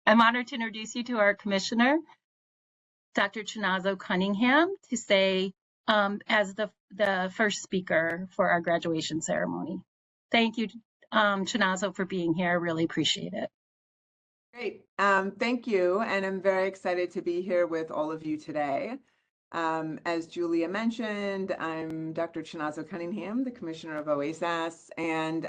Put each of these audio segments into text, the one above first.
I'm honored to introduce you to our commissioner, Dr. Chinazo Cunningham, to say as the first speaker for our graduation ceremony. Thank you, Chinazo, for being here. I really appreciate it. Great. Thank you. And I'm very excited to be here with all of you today. As Julia mentioned, I'm Dr. Chinazo Cunningham, the Commissioner of OASAS, and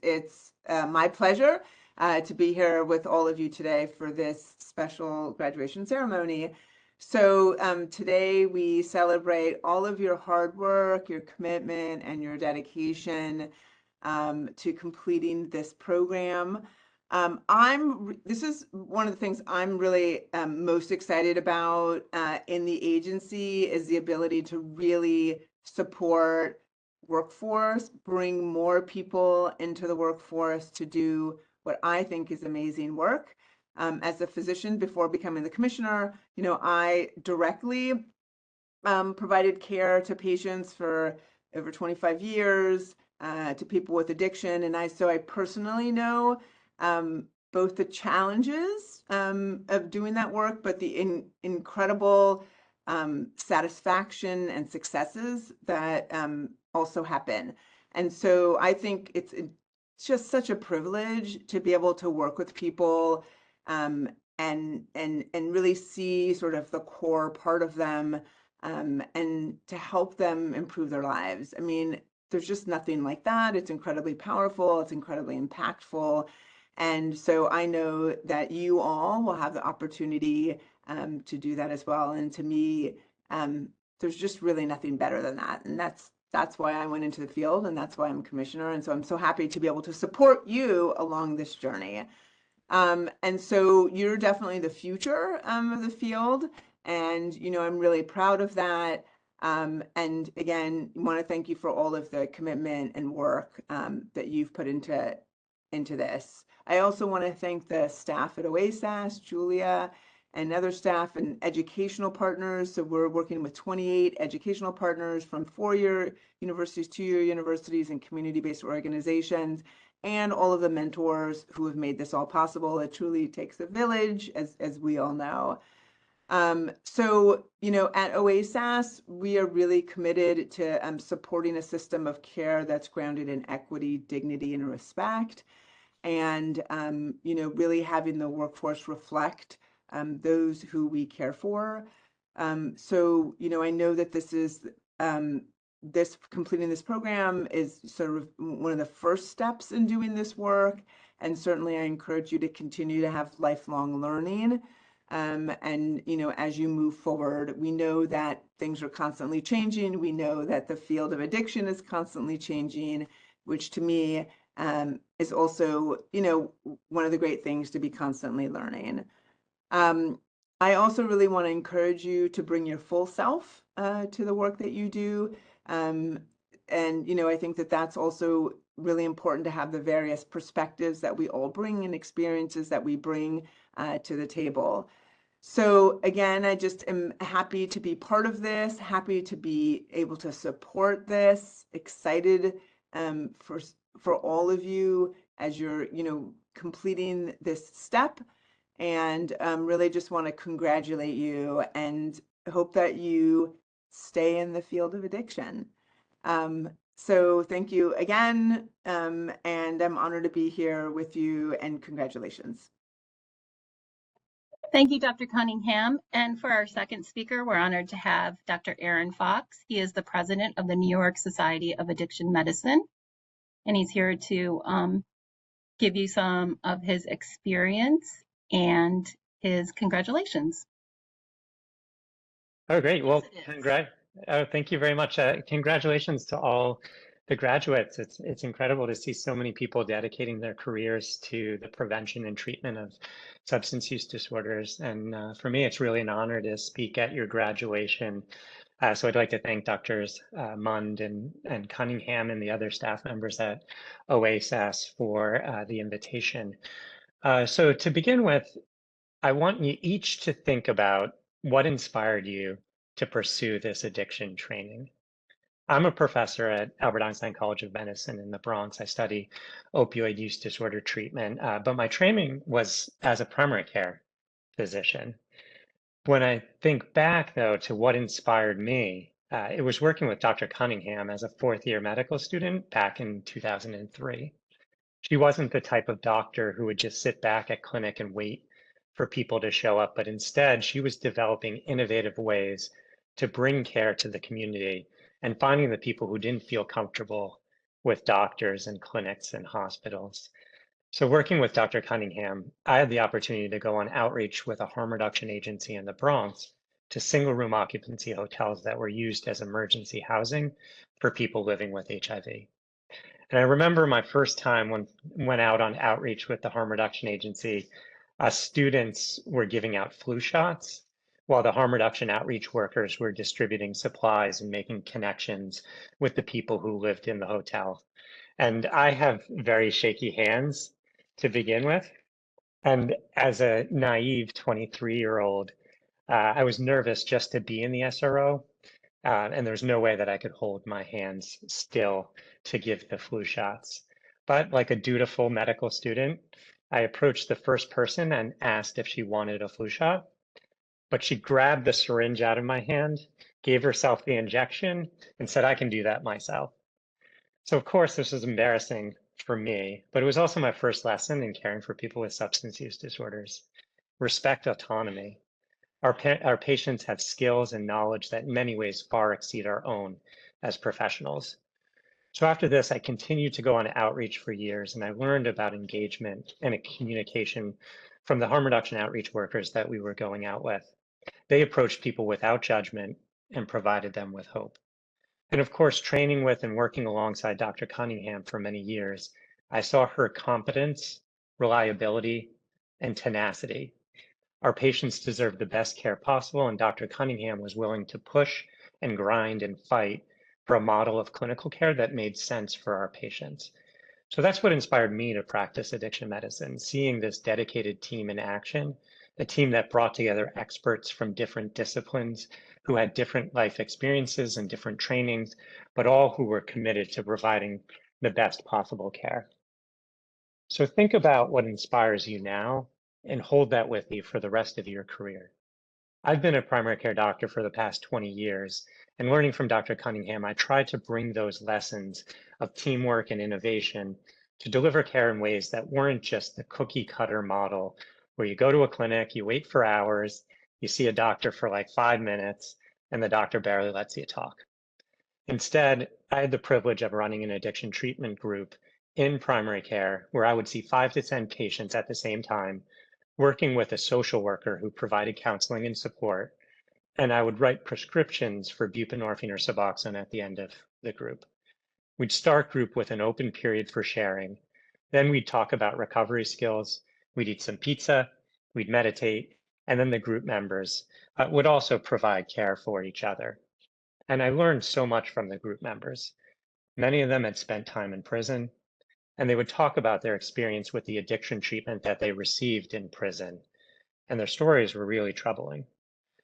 it's my pleasure to be here with all of you today for this special graduation ceremony. So today we celebrate all of your hard work, your commitment, and your dedication to completing this program. This is one of the things I'm really most excited about in the agency is the ability to really support workforce, bring more people into the workforce to do what I think is amazing work. As a physician before becoming the commissioner, I directly provided care to patients for over 25 years, to people with addiction. And so I personally know both the challenges of doing that work, but the incredible satisfaction and successes that also happen. And so I think it's just such a privilege to be able to work with people and really see sort of the core part of them and to help them improve their lives. I mean, there's just nothing like that. It's incredibly powerful. It's incredibly impactful. And so I know that you all will have the opportunity to do that as well. And to me, there's just really nothing better than that. And that's why I went into the field, and that's why I'm commissioner. And so I'm so happy to be able to support you along this journey. And so you're definitely the future of the field. And, I'm really proud of that. And again, I want to thank you for all of the commitment and work that you've put into this. I also want to thank the staff at OASAS, Julia, and other staff and educational partners. So we're working with 28 educational partners from 4-year universities, 2-year universities, and community-based organizations, and all of the mentors who have made this all possible. It truly takes a village, as we all know. So, at OASAS, we are really committed to supporting a system of care that's grounded in equity, dignity, and respect. And, really having the workforce reflect those who we care for. So, I know that this is completing this program is sort of one of the first steps in doing this work. And certainly I encourage you to continue to have lifelong learning. And, as you move forward, we know that things are constantly changing. We know that the field of addiction is constantly changing, which to me is also, one of the great things to be constantly learning. I also really want to encourage you to bring your full self to the work that you do. And, I think that that's also really important to have the various perspectives that we all bring and experiences that we bring to the table. So again, I just am happy to be part of this, happy to be able to support this, excited for all of you as you're, completing this step. And really just want to congratulate you and hope that you stay in the field of addiction. So thank you again, and I'm honored to be here with you, and congratulations. Thank you, Dr. Cunningham. And for our second speaker, we're honored to have Dr. Aaron Fox. He is the president of the New York Society of Addiction Medicine, and he's here to give you some of his experience and his congratulations. Oh, great. Well, thank you very much. Congratulations to all the graduates. It's incredible to see so many people dedicating their careers to the prevention and treatment of substance use disorders. And for me, it's really an honor to speak at your graduation. So I'd like to thank Drs. Mund and Cunningham and the other staff members at OASAS for the invitation. So to begin with, I want you each to think about what inspired you to pursue this addiction training. I'm a professor at Albert Einstein College of Medicine in the Bronx. I study opioid use disorder treatment, but my training was as a primary care physician. When I think back, though, to what inspired me, it was working with Dr. Cunningham as a fourth year medical student back in 2003. She wasn't the type of doctor who would just sit back at clinic and wait for people to show up, but instead she was developing innovative ways to bring care to the community and finding the people who didn't feel comfortable with doctors and clinics and hospitals. So working with Dr. Cunningham, I had the opportunity to go on outreach with a harm reduction agency in the Bronx to single room occupancy hotels that were used as emergency housing for people living with HIV. And I remember my first time when went out on outreach with the harm reduction agency, students were giving out flu shots while the harm reduction outreach workers were distributing supplies and making connections with the people who lived in the hotel. And I have very shaky hands to begin with. And as a naive 23-year-old, I was nervous just to be in the SRO. And there's no way that I could hold my hands still to give the flu shots. But like a dutiful medical student, I approached the first person and asked if she wanted a flu shot. But she grabbed the syringe out of my hand, gave herself the injection, and said, "I can do that myself." So, of course, this was embarrassing for me, but it was also my first lesson in caring for people with substance use disorders. Respect autonomy. Our patients have skills and knowledge that in many ways far exceed our own as professionals. So after this, I continued to go on outreach for years, and I learned about engagement and communication from the harm reduction outreach workers that we were going out with. They approached people without judgment and provided them with hope. And of course, training with and working alongside Dr. Cunningham for many years, I saw her competence, reliability, and tenacity. Our patients deserve the best care possible, and Dr. Cunningham was willing to push and grind and fight for a model of clinical care that made sense for our patients. So that's what inspired me to practice addiction medicine, seeing this dedicated team in action, a team that brought together experts from different disciplines who had different life experiences and different trainings, but all who were committed to providing the best possible care. So think about what inspires you now and hold that with you for the rest of your career. I've been a primary care doctor for the past 20 years, and learning from Dr. Cunningham, I tried to bring those lessons of teamwork and innovation to deliver care in ways that weren't just the cookie cutter model where you go to a clinic, you wait for hours, you see a doctor for like 5 minutes, and the doctor barely lets you talk. Instead, I had the privilege of running an addiction treatment group in primary care where I would see 5 to 10 patients at the same time, working with a social worker who provided counseling and support, and I would write prescriptions for buprenorphine or Suboxone at the end of the group. We'd start group with an open period for sharing. Then we'd talk about recovery skills. We'd eat some pizza, we'd meditate, and then the group members would also provide care for each other. And I learned so much from the group members. Many of them had spent time in prison, and they would talk about their experience with the addiction treatment that they received in prison. And their stories were really troubling.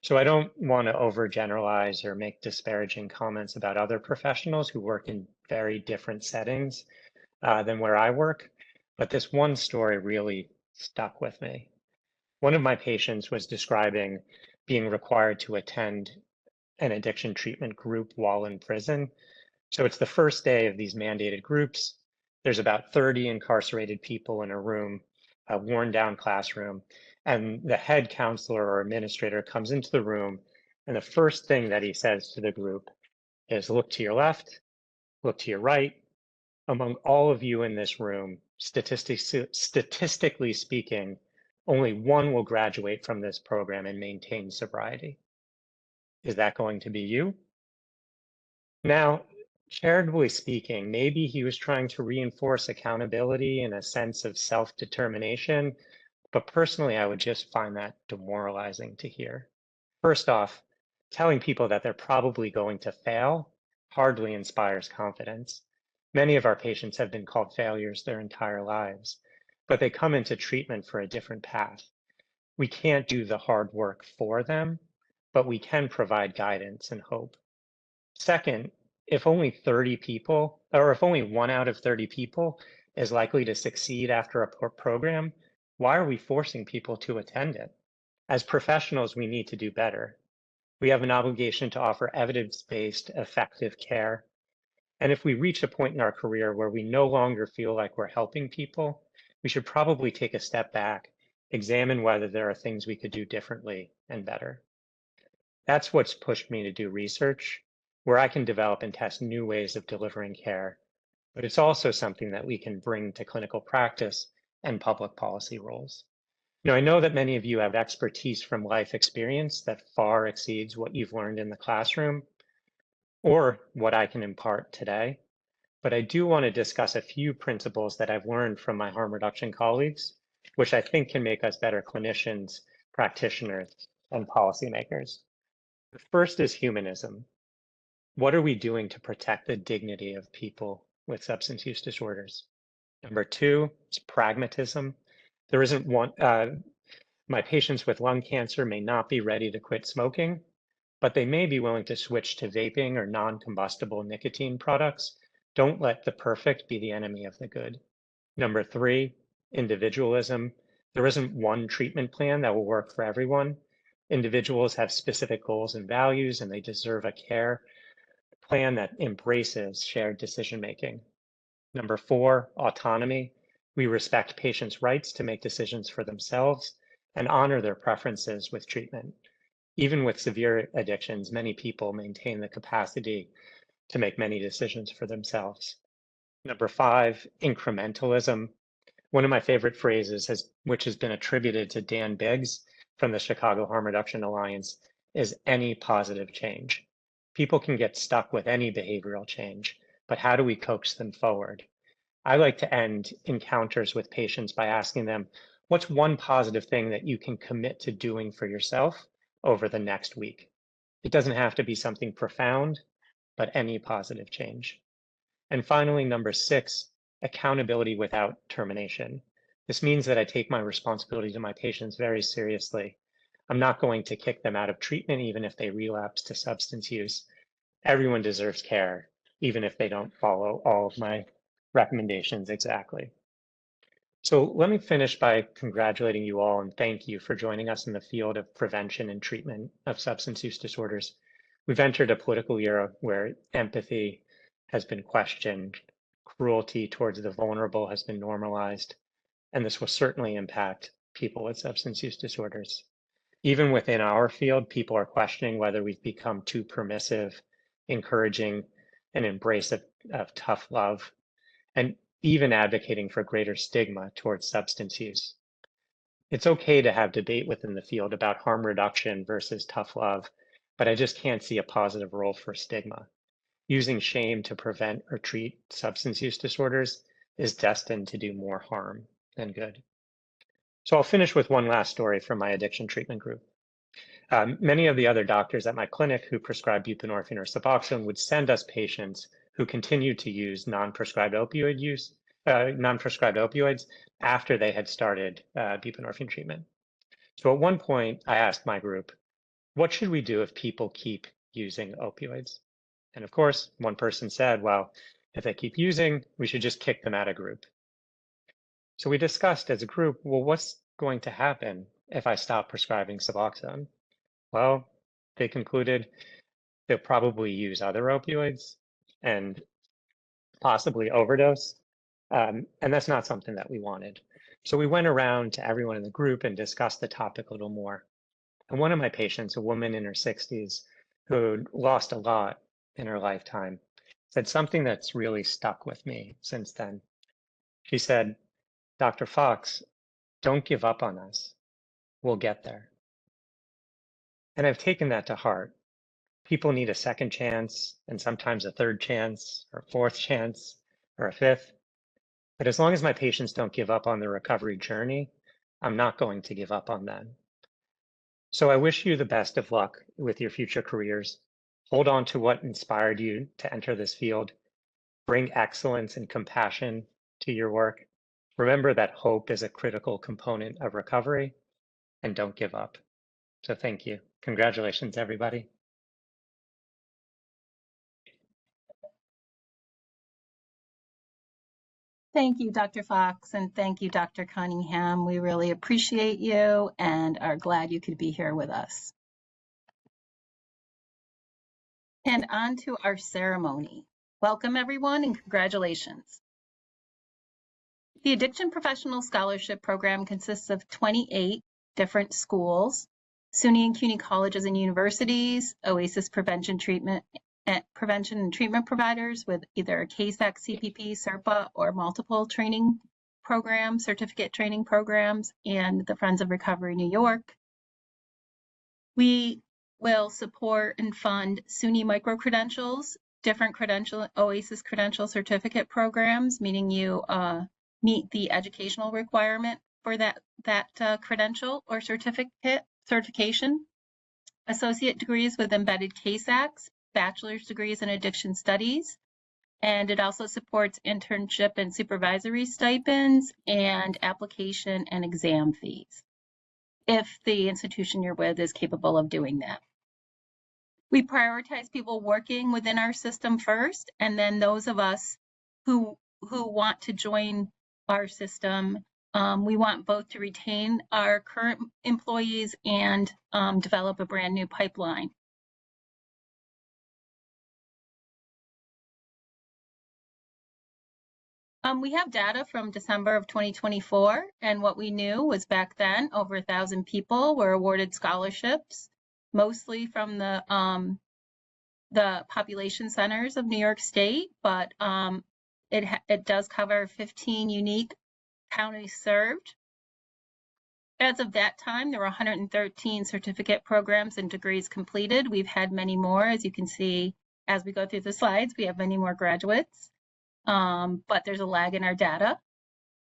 So I don't want to overgeneralize or make disparaging comments about other professionals who work in very different settings than where I work, but this one story really stuck with me. One of my patients was describing being required to attend an addiction treatment group while in prison. So it's the first day of these mandated groups. There's about 30 incarcerated people in a room, a worn down classroom, and the head counselor or administrator comes into the room, and the first thing that he says to the group is, "Look to your left, look to your right. Among all of you in this room, statistically speaking, only one will graduate from this program and maintain sobriety. Is that going to be you?" Now, charitably speaking, maybe he was trying to reinforce accountability and a sense of self-determination, but personally, I would just find that demoralizing to hear. First off, telling people that they're probably going to fail hardly inspires confidence. Many of our patients have been called failures their entire lives, but they come into treatment for a different path. We can't do the hard work for them, but we can provide guidance and hope. Second, if only 30 people, or if only 1 out of 30 people is likely to succeed after a program, why are we forcing people to attend it? As professionals, we need to do better. We have an obligation to offer evidence-based, effective care. And if we reach a point in our career where we no longer feel like we're helping people, we should probably take a step back, examine whether there are things we could do differently and better. That's what's pushed me to do research, where I can develop and test new ways of delivering care. But it's also something that we can bring to clinical practice and public policy roles. I know that many of you have expertise from life experience that far exceeds what you've learned in the classroom or what I can impart today. But I do want to discuss a few principles that I've learned from my harm reduction colleagues, which I think can make us better clinicians, practitioners, and policymakers. The first is humanism. What are we doing to protect the dignity of people with substance use disorders? Number two is pragmatism. There isn't one, my patients with lung cancer may not be ready to quit smoking, but they may be willing to switch to vaping or non-combustible nicotine products. Don't let the perfect be the enemy of the good. Number three, individualism. There isn't one treatment plan that will work for everyone. Individuals have specific goals and values, and they deserve a care plan that embraces shared decision-making. Number four, autonomy. We respect patients' rights to make decisions for themselves and honor their preferences with treatment. Even with severe addictions, many people maintain the capacity to make many decisions for themselves. Number five, incrementalism. One of my favorite phrases, which has been attributed to Dan Biggs from the Chicago Harm Reduction Alliance, is any positive change. People can get stuck with any behavioral change, but how do we coax them forward? I like to end encounters with patients by asking them, what's one positive thing that you can commit to doing for yourself over the next week? It doesn't have to be something profound, but any positive change. And finally, number six, accountability without termination. This means that I take my responsibility to my patients very seriously. I'm not going to kick them out of treatment, even if they relapse to substance use. Everyone deserves care, even if they don't follow all of my recommendations exactly. So let me finish by congratulating you all and thank you for joining us in the field of prevention and treatment of substance use disorders. We've entered a political era where empathy has been questioned, cruelty towards the vulnerable has been normalized, and this will certainly impact people with substance use disorders. Even within our field, people are questioning whether we've become too permissive, encouraging an embrace of tough love, and even advocating for greater stigma towards substance use. It's okay to have debate within the field about harm reduction versus tough love, but I just can't see a positive role for stigma. Using shame to prevent or treat substance use disorders is destined to do more harm than good. So I'll finish with one last story from my addiction treatment group. Many of the other doctors at my clinic who prescribe buprenorphine or Suboxone would send us patients who continued to use non-prescribed opioids after they had started buprenorphine treatment. So at one point, I asked my group, what should we do if people keep using opioids? And of course, one person said, well, if they keep using, we should just kick them out of group. So we discussed as a group, well, what's going to happen if I stop prescribing Suboxone? Well, they concluded they'll probably use other opioids and possibly overdose. And that's not something that we wanted. So we went around to everyone in the group and discussed the topic a little more. And one of my patients, a woman in her 60s who lost a lot in her lifetime, said something that's really stuck with me since then. She said, Dr. Fox, don't give up on us. We'll get there. And I've taken that to heart. People need a second chance and sometimes a third chance or a fourth chance or a fifth. But as long as my patients don't give up on the recovery journey, I'm not going to give up on them. So I wish you the best of luck with your future careers. Hold on to what inspired you to enter this field. Bring excellence and compassion to your work. Remember that hope is a critical component of recovery, and don't give up. So thank you. Congratulations, everybody. Thank you, Dr. Fox, and thank you, Dr. Cunningham. We really appreciate you and are glad you could be here with us. And on to our ceremony. Welcome, everyone, and congratulations. The Addiction Professional Scholarship Program consists of 28 different schools, SUNY and CUNY colleges and universities, OASAS prevention and treatment providers with either a CASAC, CPP, SERPA, or multiple training programs, certificate training programs, and the Friends of Recovery New York. We will support and fund SUNY micro-credentials, different credential, OASAS credential certificate programs, meaning you meet the educational requirement for that credential or certification, associate degrees with embedded CASACs, bachelor's degrees in addiction studies, and it also supports internship and supervisory stipends and application and exam fees, if the institution you're with is capable of doing that. We prioritize people working within our system first, and then those of us who want to join our system, we want both to retain our current employees and develop a brand new pipeline. We have data from December of 2024, and what we knew was back then over 1,000 people were awarded scholarships, mostly from the population centers of New York State, but it does cover 15 unique counties served. As of that time, there were 113 certificate programs and degrees completed. We've had many more, as you can see, as we go through the slides, we have many more graduates, but there's a lag in our data.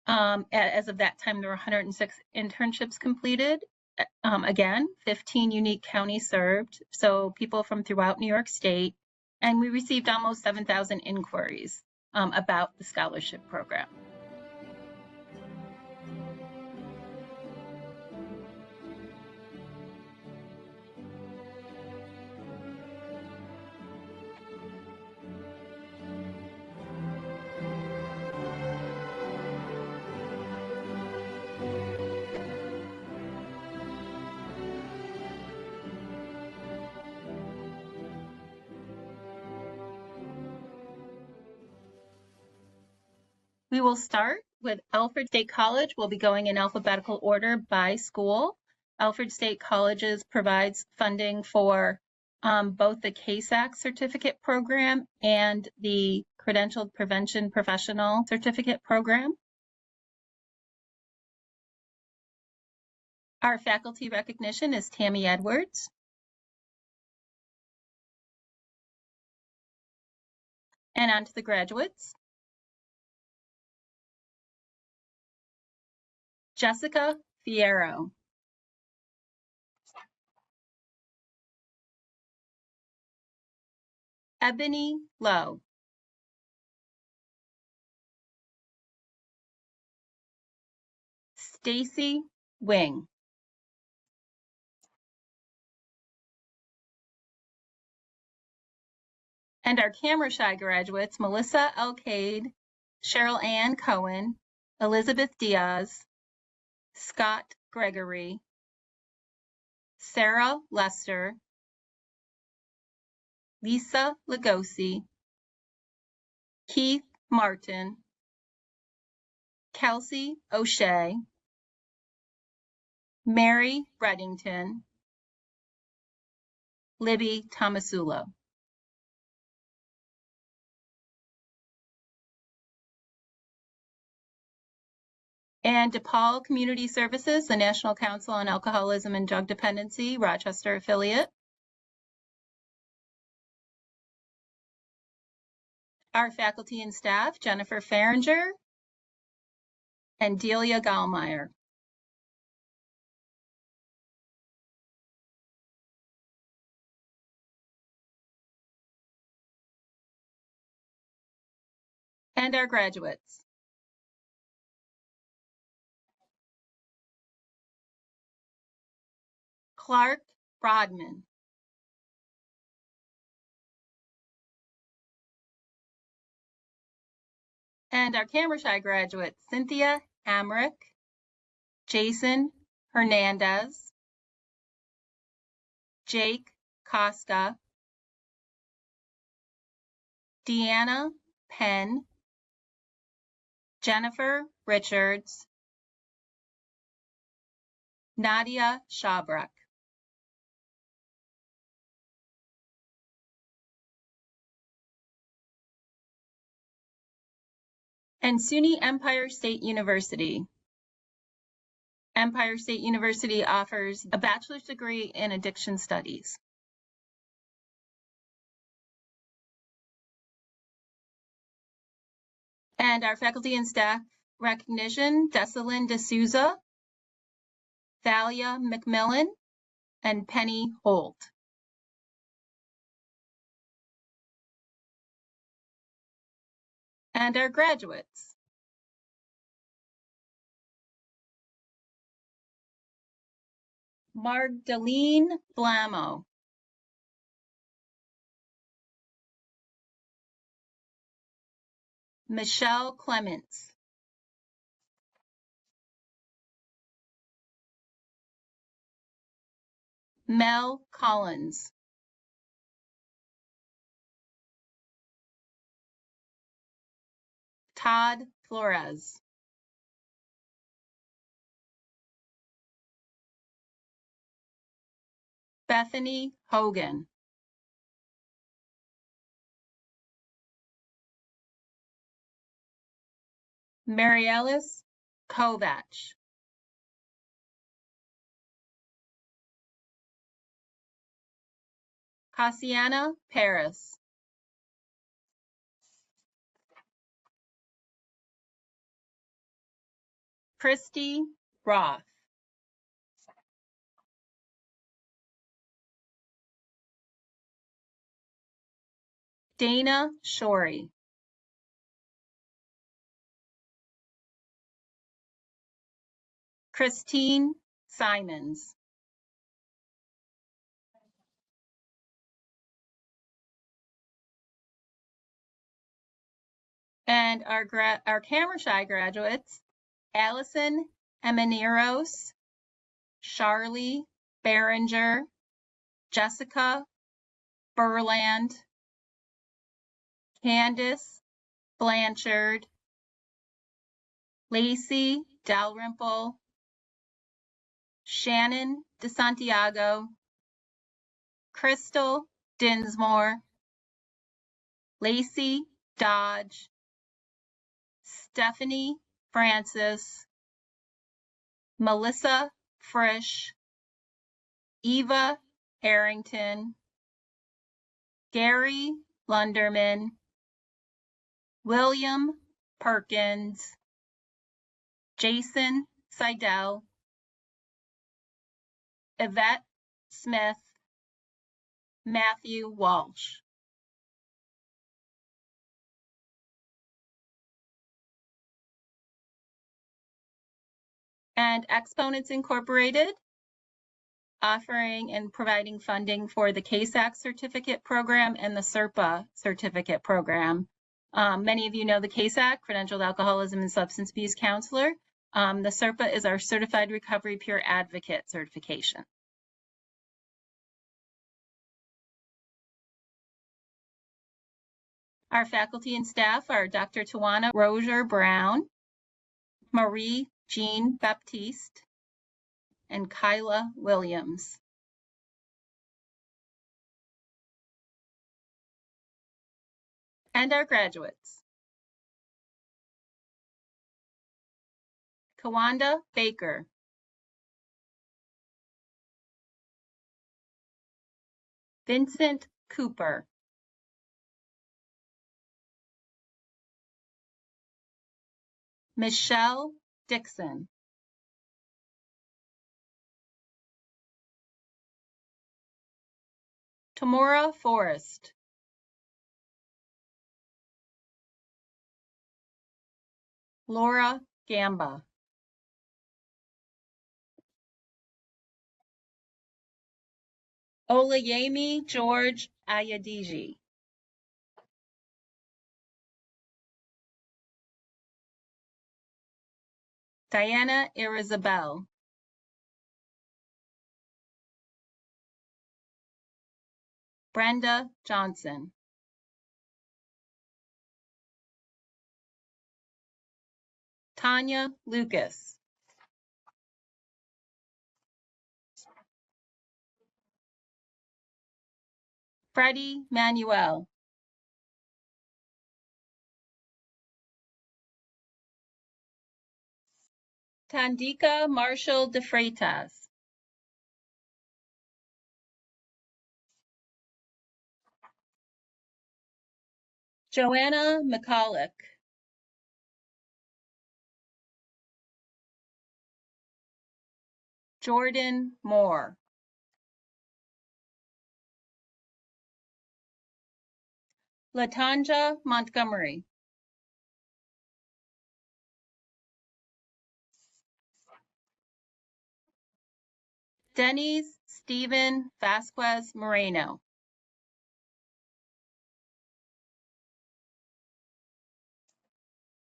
As of that time, there were 106 internships completed. Again, 15 unique counties served, so people from throughout New York State, and we received almost 7,000 inquiries about the scholarship program. We will start with Alfred State College. We'll be going in alphabetical order by school. Alfred State Colleges provides funding for both the CASAC certificate program and the Credentialed Prevention Professional Certificate program. Our faculty recognition is Tammy Edwards. And on to the graduates. Jessica Fierro. Ebony Lowe. Stacy Wing. And our camera shy graduates, Melissa Elcade, Cheryl Ann Cohen, Elizabeth Diaz, Scott Gregory, Sarah Lester, Lisa Lugosi, Keith Martin, Kelsey O'Shea, Mary Reddington, Libby Tomasulo. And DePaul Community Services, the National Council on Alcoholism and Drug Dependency, Rochester affiliate. Our faculty and staff, Jennifer Farringer and Delia Gallmeyer. And our graduates. Clark Brodman. And our camera shy graduates, Cynthia Amrick, Jason Hernandez, Jake Costa, Deanna Penn, Jennifer Richards, Nadia Shabrak. And SUNY Empire State University. Empire State University offers a bachelor's degree in addiction studies. And our faculty and staff recognition, Desalyn D'Souza, Thalia McMillan, and Penny Holt. And our graduates. Magdalene Blamo, Michelle Clements, Mel Collins, Todd Flores, Bethany Hogan, Mariellis Kovach, Cassiana Paris, Christy Roth, Dana Shorey, Christine Simons, and our camera shy graduates, Allison Emaneros, Charlie Behringer, Jessica Burland, Candace Blanchard, Lacey Dalrymple, Shannon DeSantiago, Crystal Dinsmore, Lacey Dodge, Stephanie Francis, Melissa Frisch, Eva Harrington, Gary Lunderman, William Perkins, Jason Seidel, Yvette Smith, Matthew Walsh. And Exponents Incorporated, offering and providing funding for the CASAC certificate program and the SERPA certificate program. Many of you know the CASAC, Credentialed Alcoholism and Substance Abuse Counselor. The SERPA is our Certified Recovery Peer Advocate certification. Our faculty and staff are Dr. Tawana Rozier Brown, Marie Jean Baptiste, and Kyla Williams. And our graduates. Kawanda Baker, Vincent Cooper, Michelle Dixon, Tamora Forrest, Laura Gamba, Olayemi George Ayadiji, Diana Irizabel. Brenda Johnson. Tanya Lucas. Freddie Manuel. Tandika Marshall de Freitas. Joanna McCulloch. Jordan Moore. Latanja Montgomery. Denise Stephen Vasquez Moreno.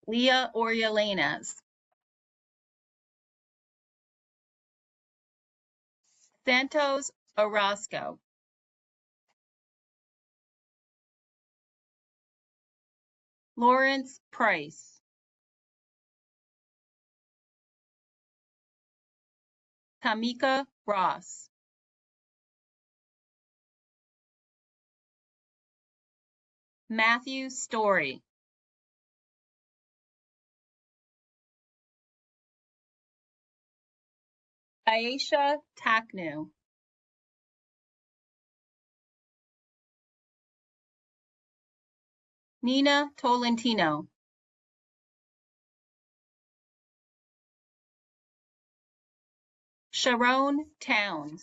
Leah Oriolenas. Santos Orozco. Lawrence Price. Tamika Ross. Matthew Story. Aisha Taknu. Nina Tolentino. Sharon Towns.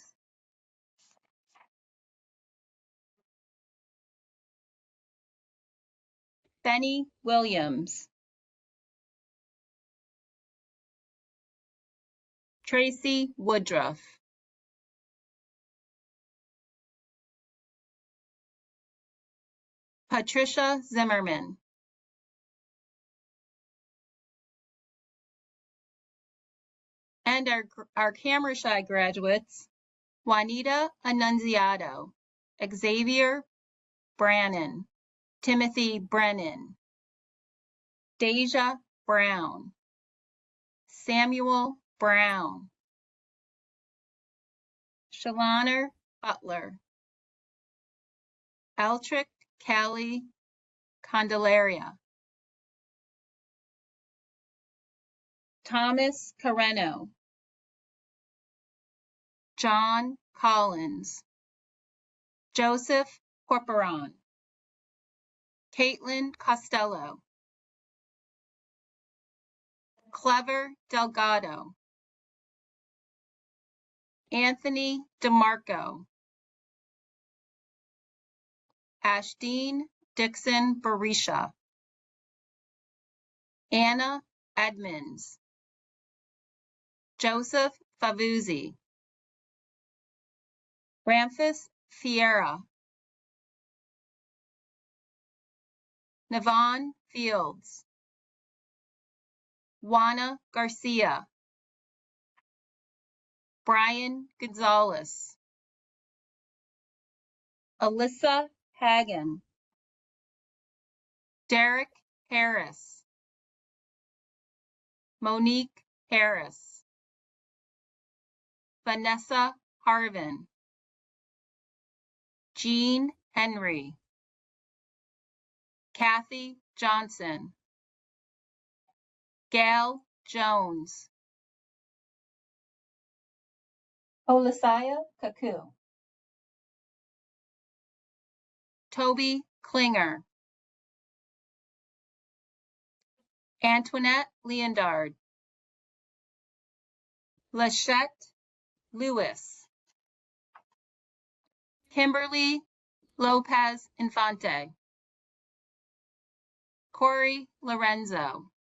Benny Williams. Tracy Woodruff. Patricia Zimmerman. And our Camera Shy graduates, Juanita Annunziato, Xavier Brannon, Timothy Brennan, Deja Brown, Samuel Brown, Shalana Butler, Altric Callie Candelaria, Thomas Carreno, John Collins, Joseph Corporon, Caitlin Costello, Clever Delgado, Anthony DeMarco, Ashdeen Dixon Barisha, Anna Edmonds, Joseph Favuzzi, Ramphis Fiera, Navon Fields, Juana Garcia, Brian Gonzalez, Alyssa Hagan, Derek Harris, Monique Harris, Vanessa Harvin, Jean Henry, Kathy Johnson, Gail Jones, Olisaya Kaku, Toby Klinger, Antoinette Leondard, Lachette Lewis, Kimberly Lopez Infante, Corey Lorenzo,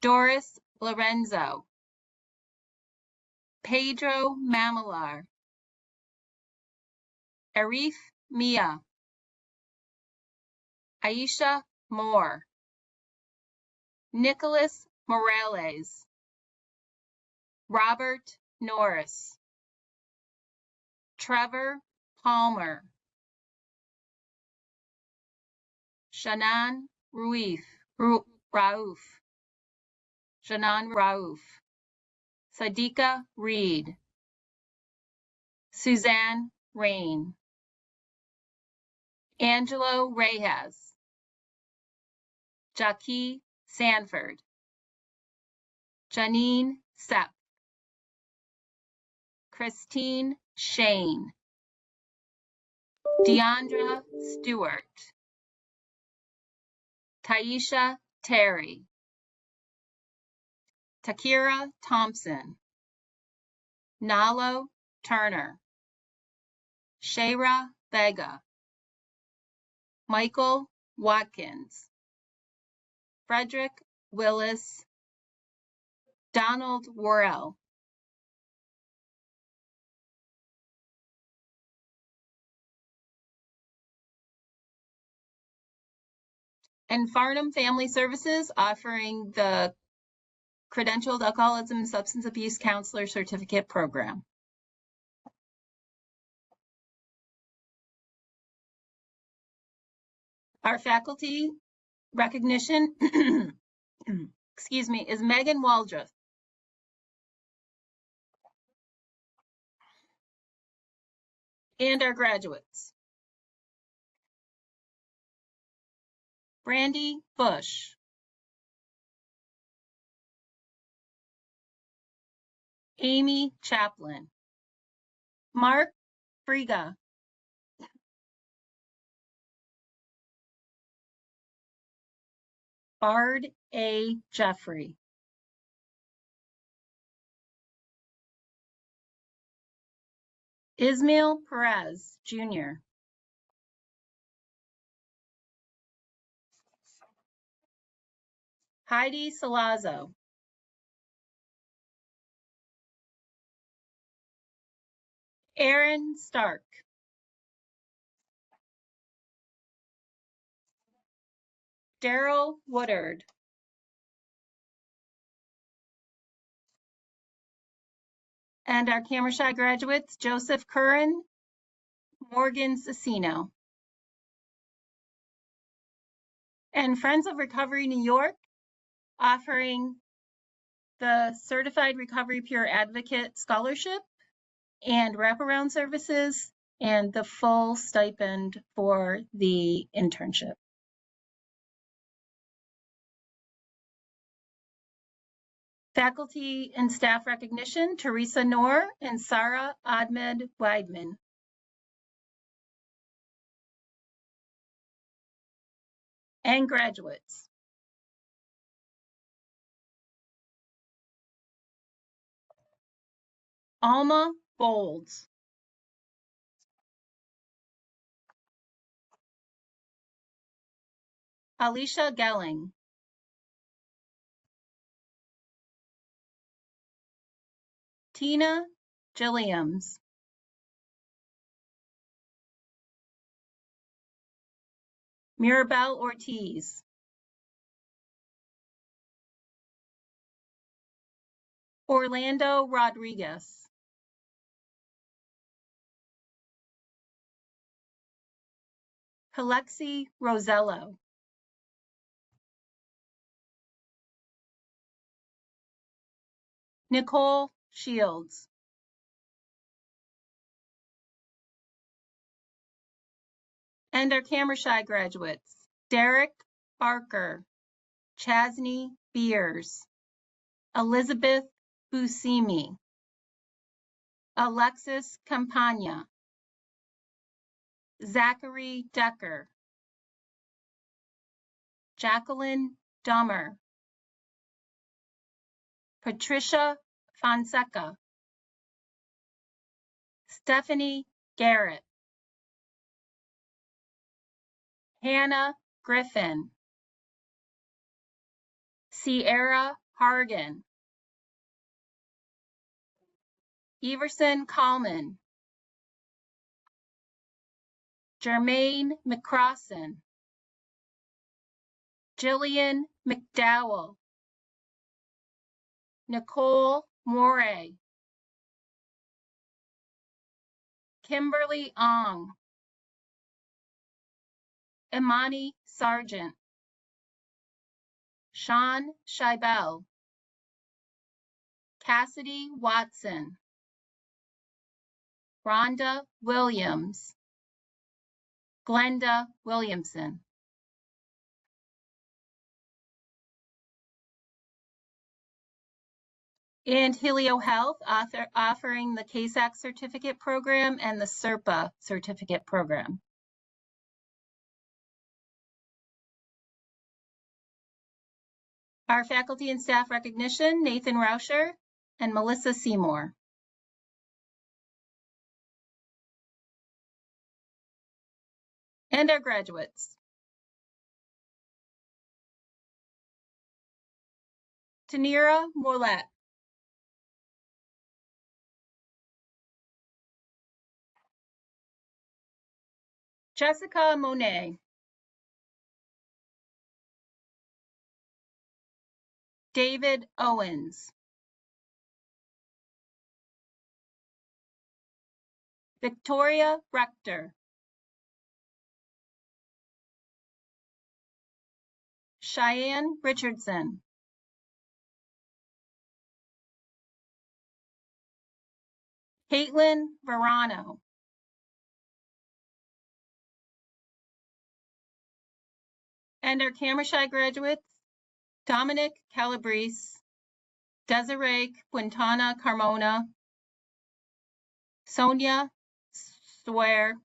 Doris Lorenzo, Pedro Mamilar, Arif Mia, Aisha Moore, Nicholas Morales, Robert Norris, Trevor Palmer, Shannon Rauf, Shannon Rauf, Sadiqa Reed, Suzanne Rain, Angelo Reyes, Jackie Sanford, Janine Sepp, Christine Shane, Deandra Stewart, Taisha Terry, Takira Thompson, Nalo Turner, Shayra Vega, Michael Watkins, Frederick Willis, Donald Worrell, and Farnham Family Services offering the Credentialed Alcoholism and Substance Abuse Counselor Certificate Program. Our faculty recognition, excuse me, is Megan Waldroth. And our graduates. Brandy Bush, Amy Chaplin, Mark Friga, Bard A. Jeffrey, Ismail Perez, Jr., Heidi Salazzo, Aaron Stark, Daryl Woodard, and our Camera Shy graduates, Joseph Curran, Morgan Cicino. And Friends of Recovery New York, offering the Certified Recovery Peer Advocate Scholarship and wraparound services and the full stipend for the internship. Faculty and staff recognition, Teresa Noor and Sarah Ahmed Weidman. And graduates. Alma Bolds, Alicia Gelling, Tina Gilliams, Mirabel Ortiz, Orlando Rodriguez, Alexi Rosello, Nicole Shields, and our Camera Shy graduates, Derek Barker, Chasney Beers, Elizabeth Busimi, Alexis Campagna, Zachary Decker, Jacqueline Dummer, Patricia Fonseca, Stephanie Garrett, Hannah Griffin, Sierra Hargan, Everson Kallman, Jermaine McCrossan, Jillian McDowell, Nicole Moray, Kimberly Ong, Imani Sargent, Sean Scheibel, Cassidy Watson, Rhonda Williams, Glenda Williamson. And Helio Health, offering the CASAC certificate program and the SERPA certificate program. Our faculty and staff recognition, Nathan Rauscher and Melissa Seymour. And our graduates. Tanira Mollett, Jessica Monet, David Owens, Victoria Rector, Cheyenne Richardson, Caitlin Verano, and our Camera Shy graduates, Dominic Calabrese, Desiree Quintana Carmona, Sonia Swear,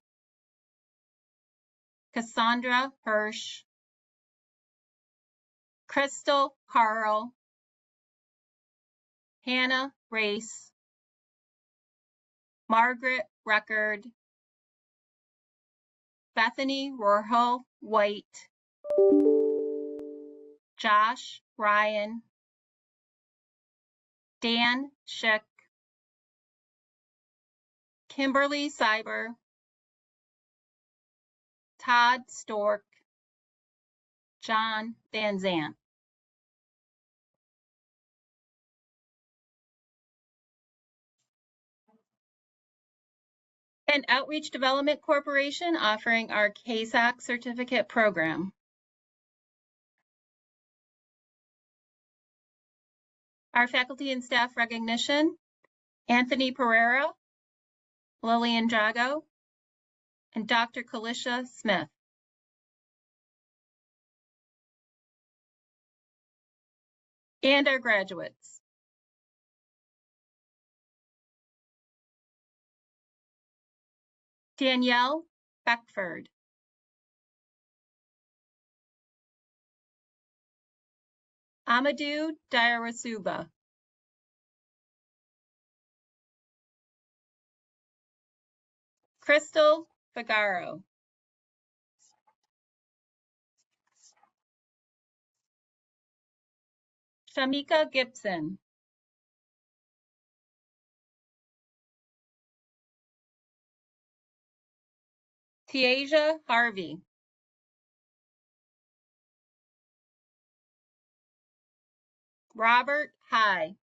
Cassandra Hirsch, Crystal Carl, Hannah Race, Margaret Record, Bethany Rojo White, Josh Ryan, Dan Schick, Kimberly Cyber, Todd Stork, John Van Zant. And Outreach Development Corporation, offering our CASAC certificate program. Our faculty and staff recognition, Anthony Pereira, Lillian Jago, and Dr. Kalisha Smith. And our graduates. Danielle Beckford, Amadou Diarasuba, Crystal Figaro, Shamika Gibson, Tiaja Harvey, Robert High,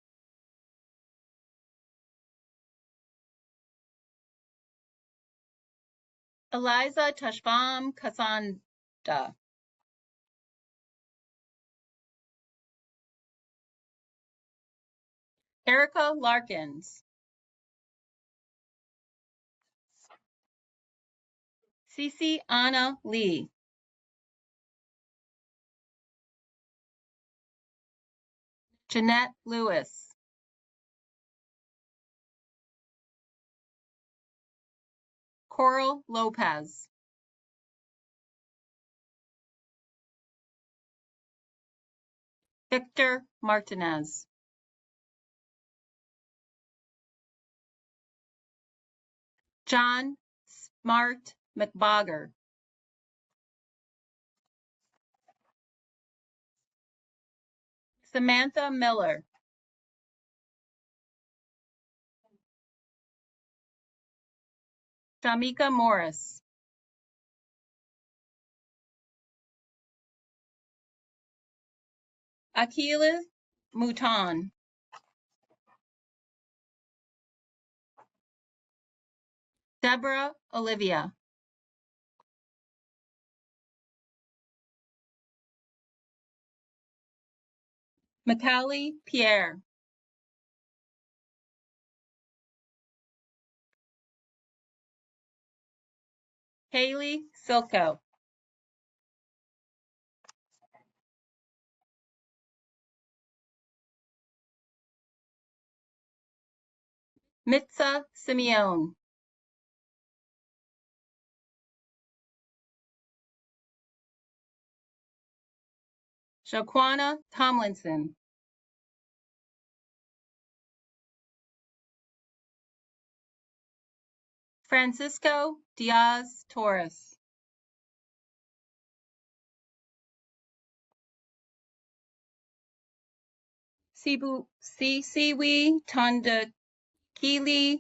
Eliza Tashbam Kasanda, Erica Larkins, Cece Anna Lee, Jeanette Lewis, Coral Lopez, Victor Martinez, John Smart McBogger, Samantha Miller, Shamika Morris, Akila Mouton, Deborah Olivia. Macaulay Pierre. Haley Silko. Mitza Simeone. Shaquana Tomlinson. Francisco Diaz Torres. Siwi Tondakili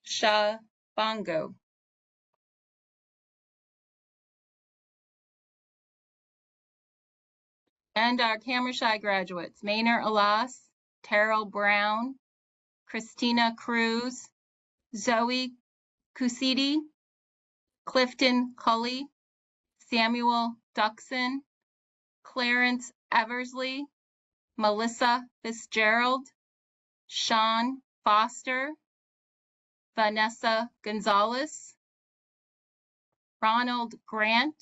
Shabango. And our camera shy graduates, Maynard Alas, Terrell Brown, Christina Cruz, Zoe Kusidi, Clifton Cully, Samuel Duxon, Clarence Eversley, Melissa Fitzgerald, Sean Foster, Vanessa Gonzalez, Ronald Grant,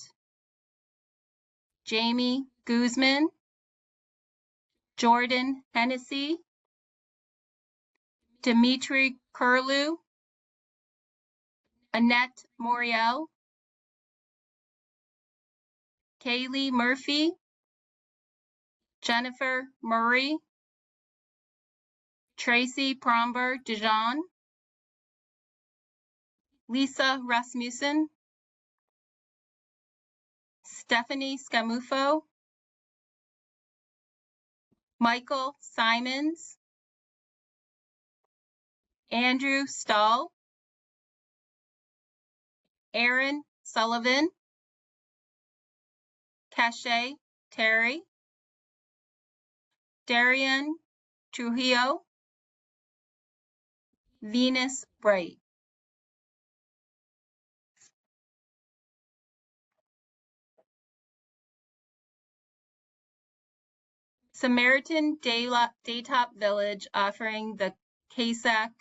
Jamie Guzman, Jordan Hennessy, Dimitri Curlew, Annette Moriel, Kaylee Murphy, Jennifer Murray, Tracy Promber Dijon, Lisa Rasmussen, Stephanie Scamufo, Michael Simons, Andrew Stahl, Aaron Sullivan, Cache Terry, Darian Trujillo, Venus Bright. Samaritan Daytop Village offering the CASAC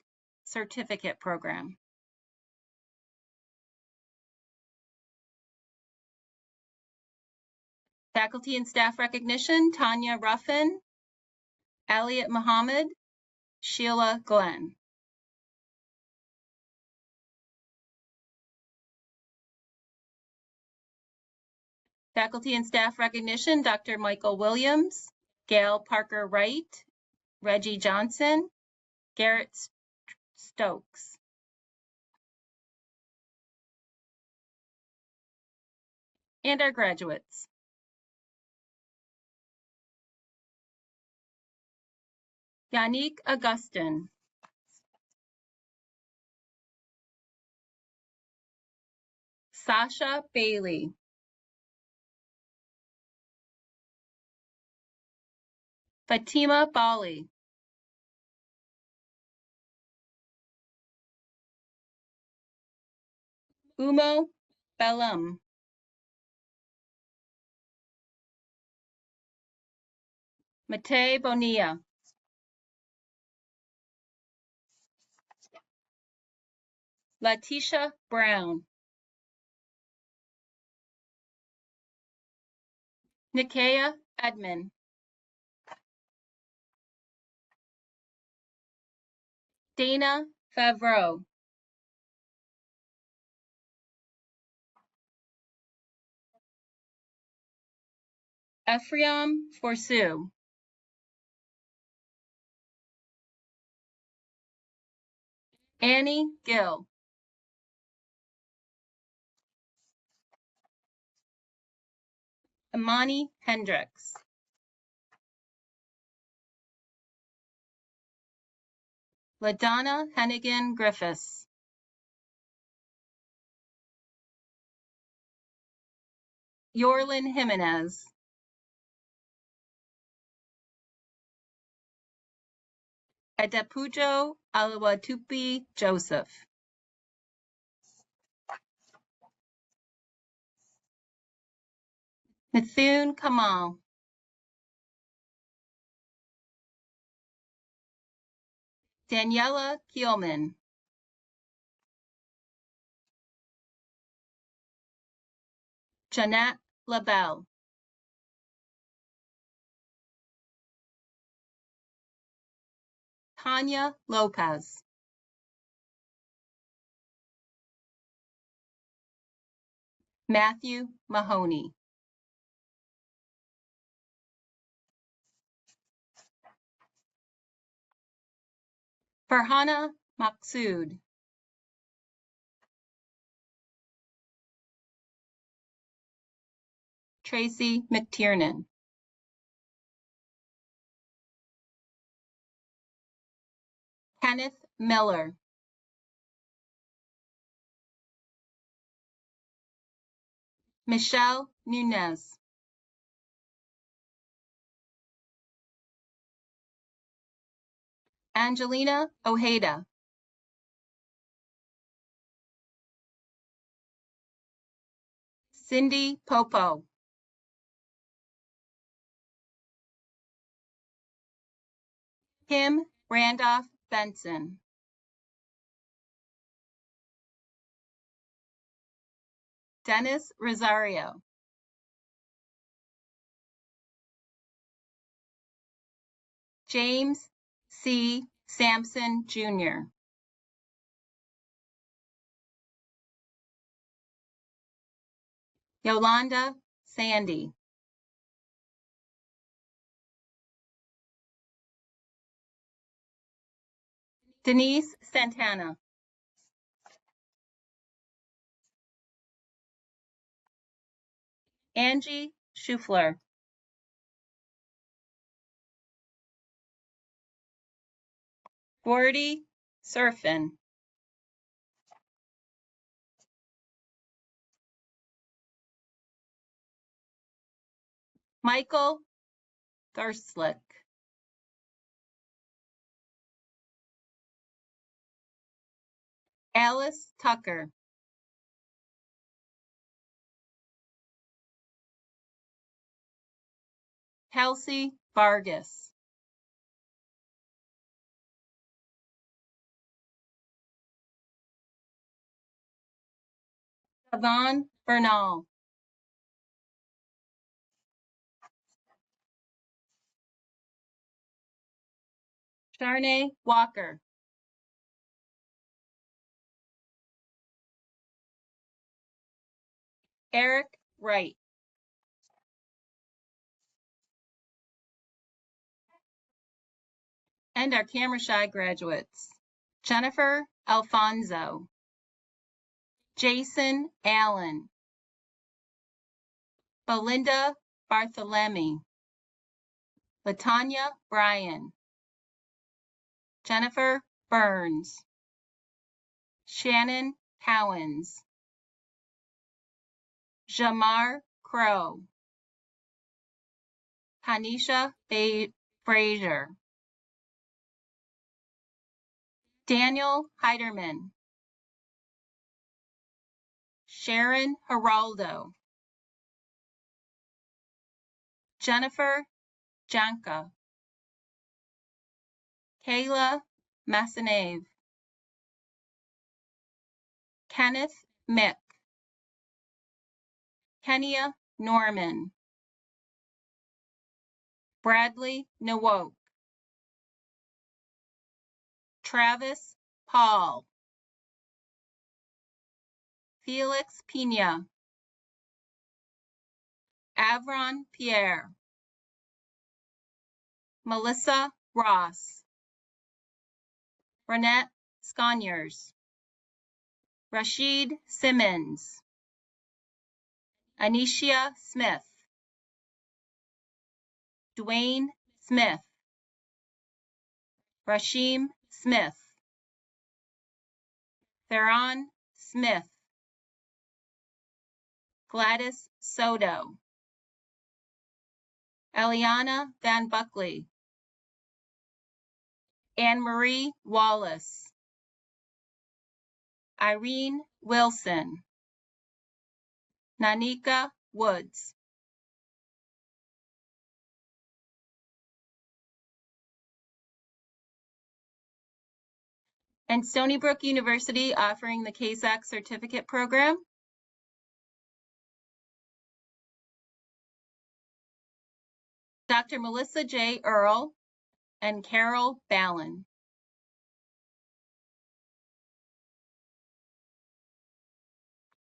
certificate program. Faculty and staff recognition, Tanya Ruffin, Elliot Muhammad, Sheila Glenn. Faculty and staff recognition, Dr. Michael Williams, Gail Parker Wright, Reggie Johnson, Garrett Stokes. And our graduates. Yannick Augustin. Sasha Bailey. Fatima Bali. Umo Belum. Mate Bonilla. Letitia Brown. Nikea Edmond. Dana Favreau. Ephraim Forsu. Annie Gill. Imani Hendricks. LaDonna Hennigan Griffiths. Yorlin Jimenez. Adepujo Alawatupi Joseph. Mithun Kamal, Daniela Kielman, Jeanette LaBelle, Tanya Lopez, Matthew Mahoney, Farhana Maqsood, Tracy McTiernan, Kenneth Miller, Michelle Nunez, Angelina Ojeda, Cindy Popo, Kim Randolph Benson, Dennis Rosario, James C. Sampson, Jr., Yolanda Sandy, Denise Santana, Angie Schufler, Gordy Surfin, Michael Thurslick, Alice Tucker, Kelsey Vargas, Yvonne Bernal, Sharnay Walker, Eric Wright, and our camera shy graduates, Jennifer Alfonso, Jason Allen, Belinda Barthelemy, Latanya Bryan, Jennifer Burns, Shannon Cowens, Jamar Crow, Tanisha Frazier, Daniel Heiderman, Sharon Geraldo, Jennifer Janka, Kayla Massanave, Kenneth Mick, Kenya Norman, Bradley Nowok, Travis Paul, Felix Pina, Avron Pierre, Melissa Ross, Renette Sconyers, Rashid Simmons, Anisha Smith, Dwayne Smith, Rashim Smith, Theron Smith, Gladys Soto, Eliana Van Buckley, Anne-Marie Wallace, Irene Wilson, Nanika Woods, And Stony Brook University offering the CASAC certificate program. Dr. Melissa J. Earle and Carol Ballin.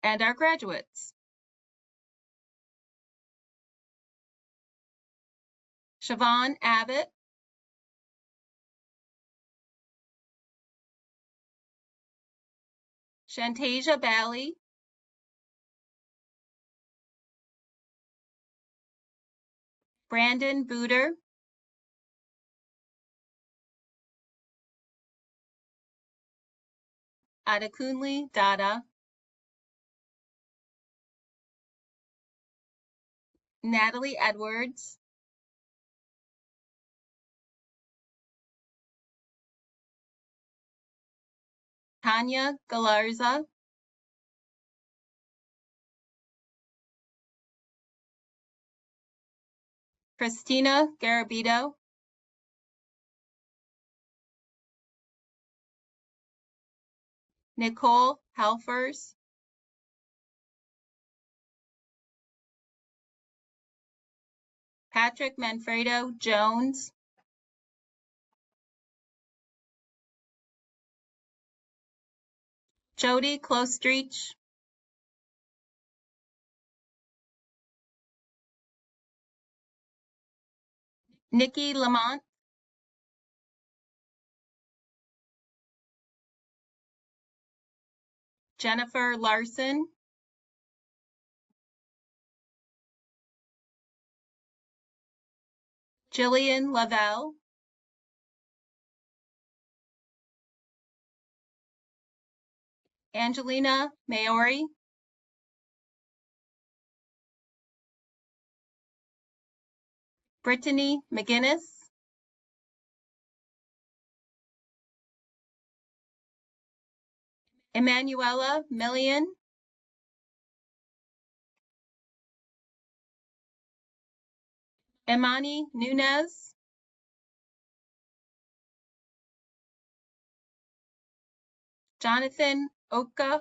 And our graduates. Siobhan Abbott, Shantasia Bally, Brandon Booter, Adekunle Dada, Natalie Edwards, Tanya Galarza, Christina Garabito, Nicole Halfers, Patrick Manfredo Jones, Jody Klostreach, Nikki Lamont, Jennifer Larson, Jillian Lavelle, Angelina Maori, Brittany McGinnis, Emanuela Millian, Imani Nunez, Jonathan Oka,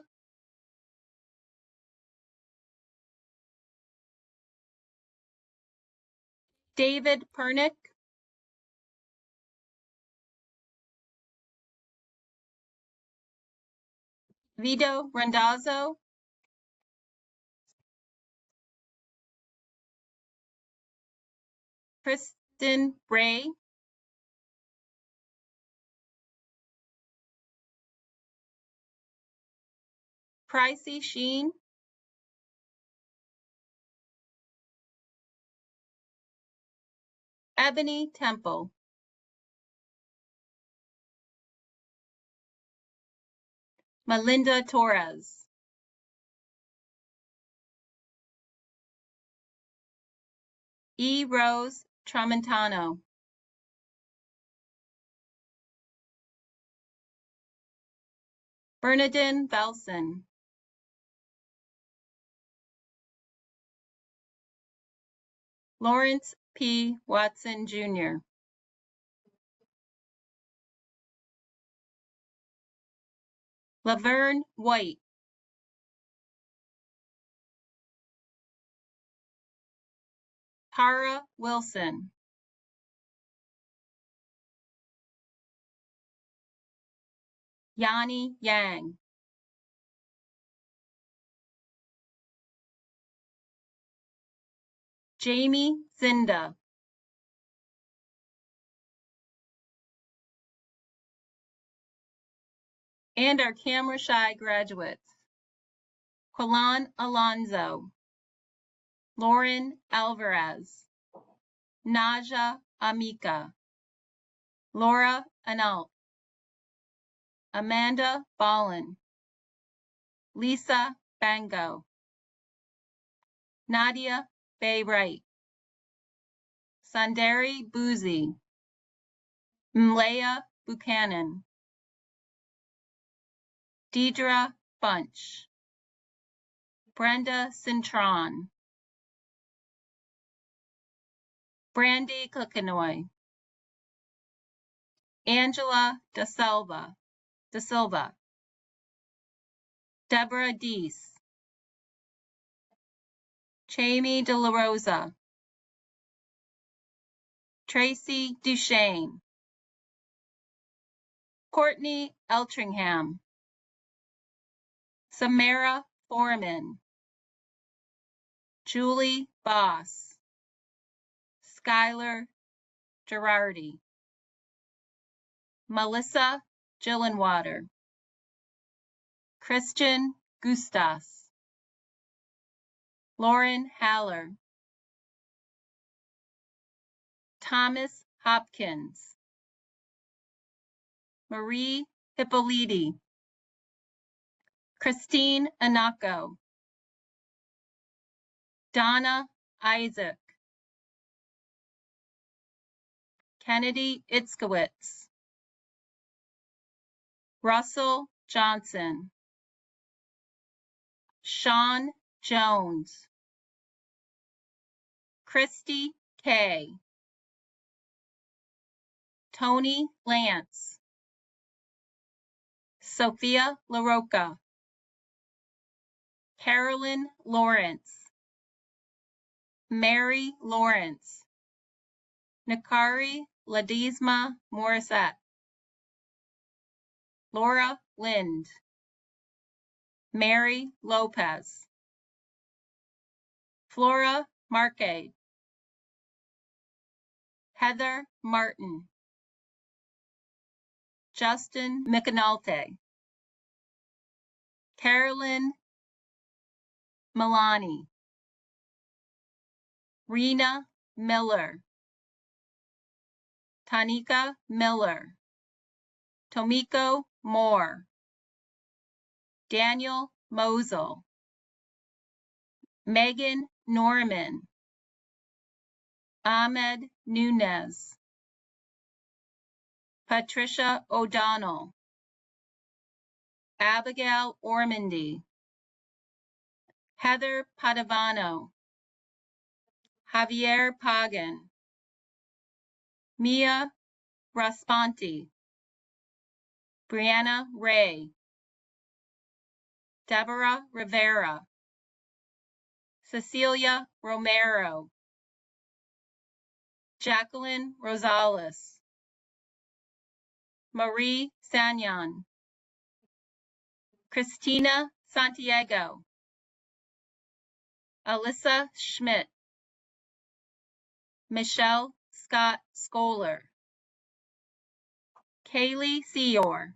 David Pernick, Vito Randazzo, Kristen Ray, Pricey Sheen, Ebony Temple, Melinda Torres, E. Rose Tramontano, Bernadine Velson, Lawrence P. Watson Jr., Laverne White, Tara Wilson, Yanni Yang, Jamie Zinda, and our camera shy graduates, Quillan Alonzo, Lauren Alvarez, Naja Amika, Laura Analt, Amanda Ballin, Lisa Bango, Nadia Bay Wright, Sundari Boozy, Mlea Buchanan, Deidre Bunch, Brenda Cintron, Brandy Cookinoy, Angela Da Silva, Da Silva, Deborah Deese, Jamie De La Rosa, Tracy Duchesne, Courtney Eltringham, Samara Foreman, Julie Boss, Skylar Girardi, Melissa Gillenwater, Christian Gustas, Lauren Haller, Thomas Hopkins, Marie Hippolyti, Christine Anako, Donna Isaac, Kennedy Itzkowitz, Russell Johnson, Sean Jones, Christy Kay, Tony Lance, Sophia LaRocca, Carolyn Lawrence, Mary Lawrence, Nakari Ladisma Morissette, Laura Lind, Mary Lopez, Flora Marque, Heather Martin, Justin McAnalte, Carolyn Milani, Rena Miller, Tanika Miller, Tomiko Moore, Daniel Mosel, Megan Norman, Ahmed Nunez, Patricia O'Donnell, Abigail Ormandy, Heather Padavano, Javier Pagan, Mia Raspanti, Brianna Ray, Deborah Rivera, Cecilia Romero, Jacqueline Rosales, Marie Sanyan, Christina Santiago, Alyssa Schmidt, Michelle Scott Scholar, Kaylee Seor,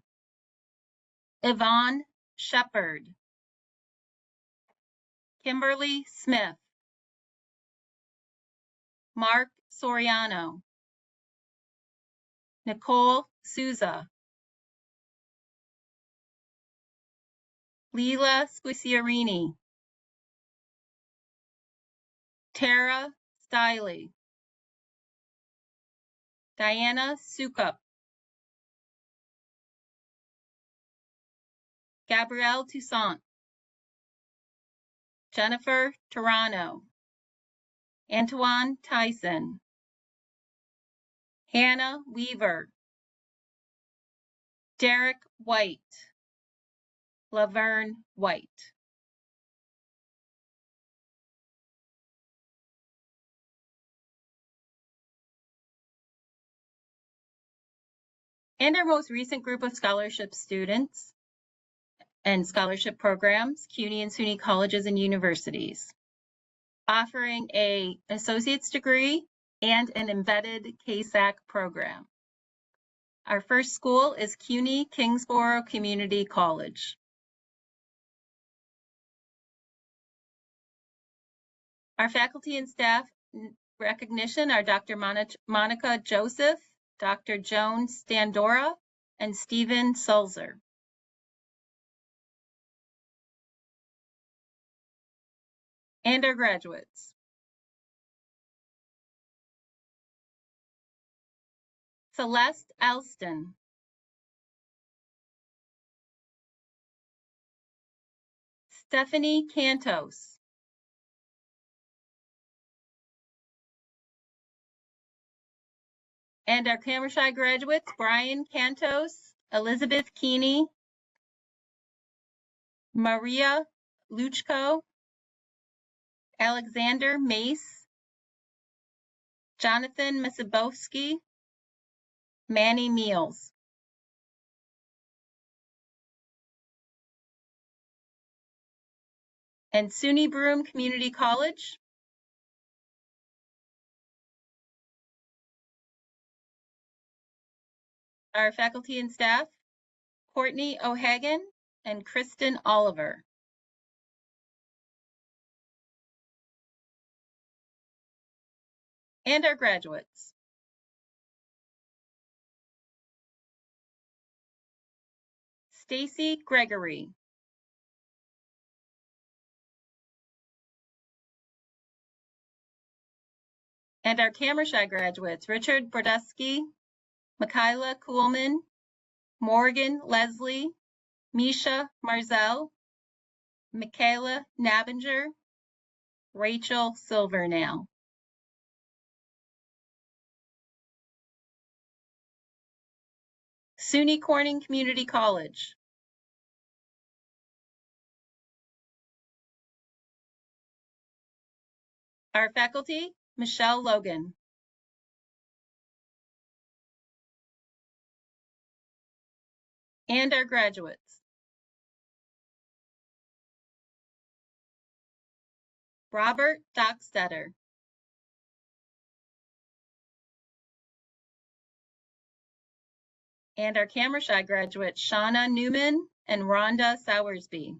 Yvonne Shepard, Kimberly Smith, Mark Soriano, Nicole Souza, Leila Squiciarini, Tara Stiley, Diana Sukup, Gabrielle Toussaint, Jennifer Toronto, Antoine Tyson, Hannah Weaver, Derek White, Laverne White. And our most recent group of scholarship students and scholarship programs, CUNY and SUNY colleges and universities, offering an associate's degree and an embedded KSAC program. Our first school is CUNY Kingsborough Community College. Our faculty and staff recognition are Dr. Monica Joseph, Dr. Joan Standora, and Stephen Sulzer. And our graduates. Celeste Elston, Stephanie Cantos, and our Camera Shy graduates, Brian Cantos, Elizabeth Keeney, Maria Luchko, Alexander Mace, Jonathan Misabowski, Manny Meals. And SUNY Broome Community College, our faculty and staff, Courtney O'Hagan and Kristen Oliver. And our graduates. Stacy Gregory. And our Camera Shy graduates, Richard Bordusky, Michaela Kuhlman, Morgan Leslie, Misha Marzell, Michaela Nabinger, Rachel Silvernail. SUNY Corning Community College. Our faculty, Michelle Logan. And our graduates. Robert Dockstetter. And our Camera Shy graduates, Shauna Newman and Rhonda Sowersby.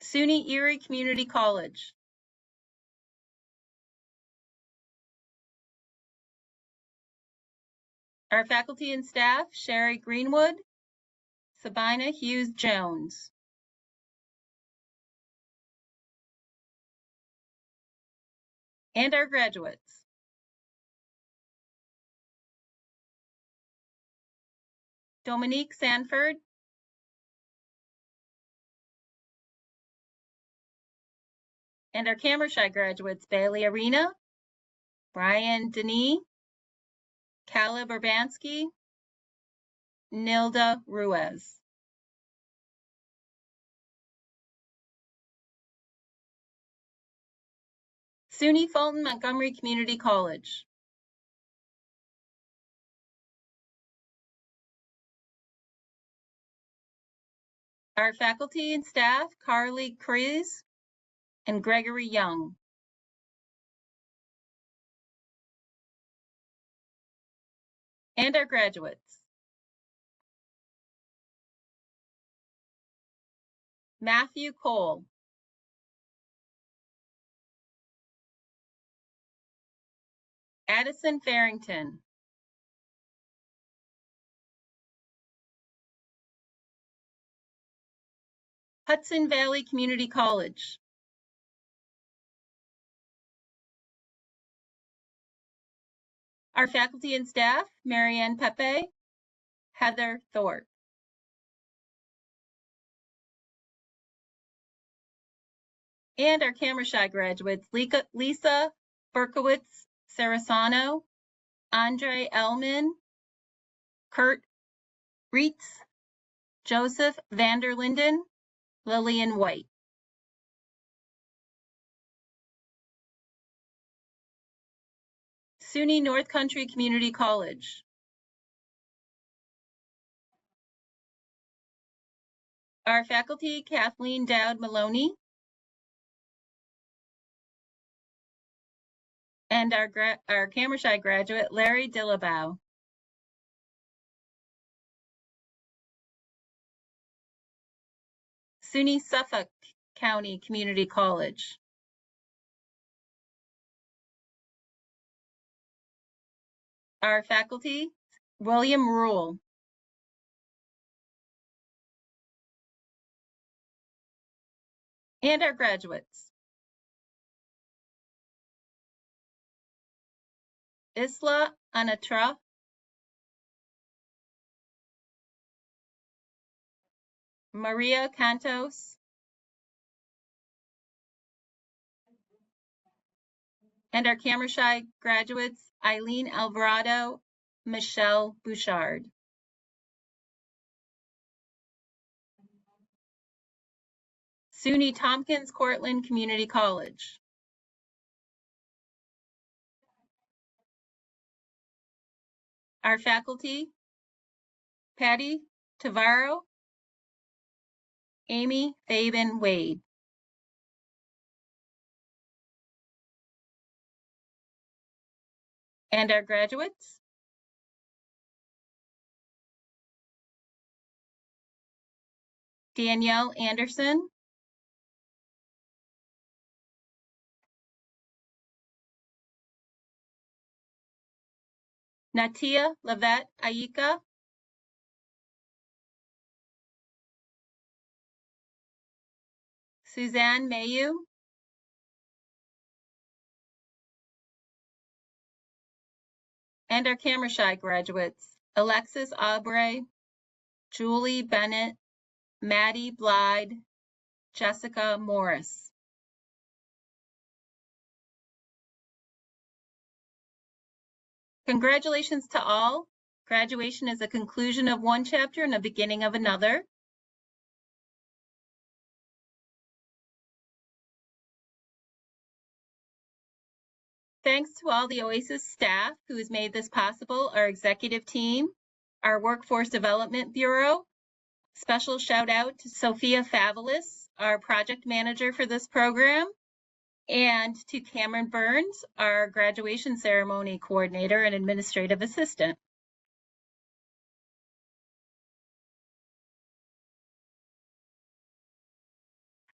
SUNY Erie Community College. Our faculty and staff, Sherry Greenwood, Sabina Hughes-Jones. And our graduates. Dominique Sanford, and our Camera Shy graduates, Bailey Arena, Brian Denis, Caleb Urbanski, Nilda Ruiz. SUNY Fulton Montgomery Community College. Our faculty and staff, Carly Crees and Gregory Young. And our graduates. Matthew Cole. Addison Farrington. Hudson Valley Community College. Our faculty and staff, Marianne Pepe, Heather Thorpe. And our Camera Shy graduates, Lisa Berkowitz Sarasano, Andre Elman, Kurt Reitz, Joseph Vanderlinden, Lillian White. SUNY North Country Community College. Our faculty, Kathleen Dowd Maloney. And our Camera Shy graduate, Larry Dillabow. SUNY Suffolk County Community College. Our faculty, William Rule. And our graduates. Isla Anatra, Maria Cantos, And our Camera Shy graduates, Eileen Alvarado, Michelle Bouchard. SUNY Tompkins Cortland Community College. Our faculty, Patty Tavaro, Amy Fabian Wade. And our graduates, Danielle Anderson, Natia Lavette Aika, Suzanne Mayu, and our Camera Shy graduates, Alexis Aubrey, Julie Bennett, Maddie Blyde, Jessica Morris. Congratulations to all. Graduation is a conclusion of one chapter and a beginning of another. Thanks to all the OASAS staff who has made this possible, our executive team, our Workforce Development Bureau. Special shout out to Sophia Favalis, our project manager for this program, and to Cameron Burns, our graduation ceremony coordinator and administrative assistant.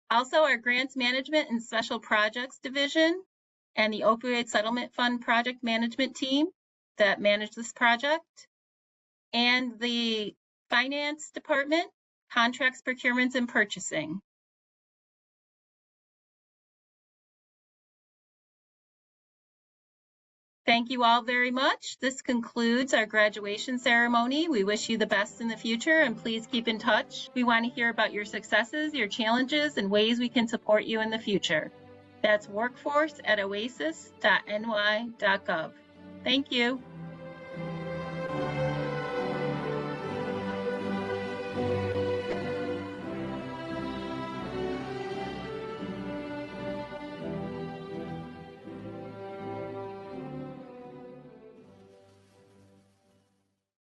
Also, our Grants Management and Special Projects Division and the Opioid Settlement Fund Project Management team that manage this project, and the Finance Department, Contracts, Procurements, and Purchasing. Thank you all very much. This concludes our graduation ceremony. We wish you the best in the future, and please keep in touch. We want to hear about your successes, your challenges, and ways we can support you in the future. That's workforce@oasas.ny.gov. Thank you.